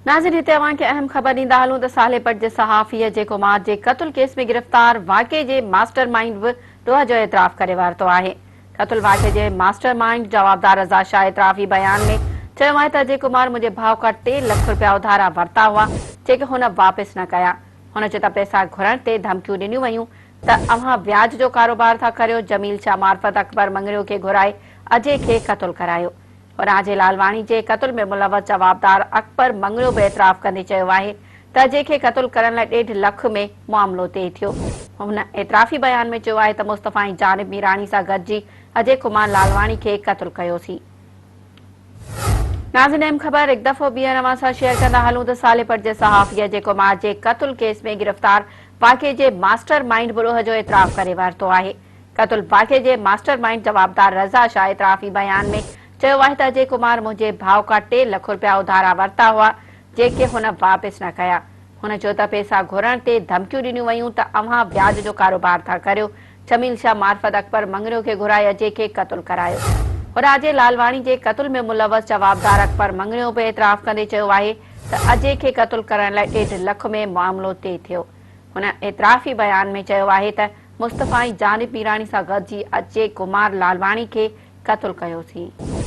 नाज़रीन, हिते अवां खे अहम ख़बर ॾींदा हलूं त सालेपट जे सहाफ़ीअ जे कुमार जे क़त्ल केस में गिरफ़्तार वाक़े जे मास्टर माइंड बि ॾोह जो एतिराफ़ करे वरितो आहे। क़त्ल वाक़े जे मास्टर माइंड जवाबदार रज़ा शाह एतराफ़ी बयान में चयो आहे त अजय कुमार मुंहिंजे भाउ खां 3 लख रुपया उधारा वरिता हुआ जेके हुन वापसि न कया। हुन चयो त पैसा घुरण ते धमकियूं ॾिनियूं वयूं त अव्हां व्याज जो कारोबार था करियो। जमील शाह मार्फत अकबर मंगरियो खे घुराए अजय खे क़त्ल करायो। और लालवाणी जे क़त्ल में मुलवस जवाबदार अकबर मंगरियो बि एतराफ़ कंदे चयो आहे त अजय खे क़त्ल करण लाइ 1.5 लख में मामलो तय थियो। हुन एतराफ़ी बयान में चयो आहे त मुस्तफ़ा जी जानिब मीराणी सां गॾिजी अजय कुमार लालवाणी खे क़त्ल कयोसीं। नाज़रीन, अहम ख़बर एक दफ़ो ॿीहर अवां सां शेयर कंदा हलूं त सालेपट जे सहाफ़ीअ जे कुमार जे क़त्ल केस में गिरफ़्तार वाक़े जे मास्टर माइंड ॾोह जो एतराफ़ करे वरितो आहे। क़त्ल वाक़े जे मास्टर माइंड जवाबदार रज़ा शाह एतराफ़ी बयान में चयो आहे त अजय कुमार मुंहिंजे भाउ खां 3 लख रुपया उधारा वरिता हुआ जेके हुन वापसि न कया। हुन चयो त पैसा घुरण ते धमकियूं ॾिनियूं वयूं त अव्हां व्याज जो कारोबार था करियो। जमील शाह मार्फत अकबर मंगरियो खे घुराए अजय खे क़त्ल करायो। और लालवाणी जे क़त्ल में मुलवस जवाबदार अकबर मंगरियो बि एतराफ़ कंदे चयो आहे त अजय खे क़त्ल करण लाइ 1.5 लख में मामलो तय थियो। हुन एतराफ़ी बयान में चयो आहे त मुस्तफ़ा जी जानिब मीराणी सां गॾिजी अजय कुमार लालवाणी खे क़त्ल कयोसीं।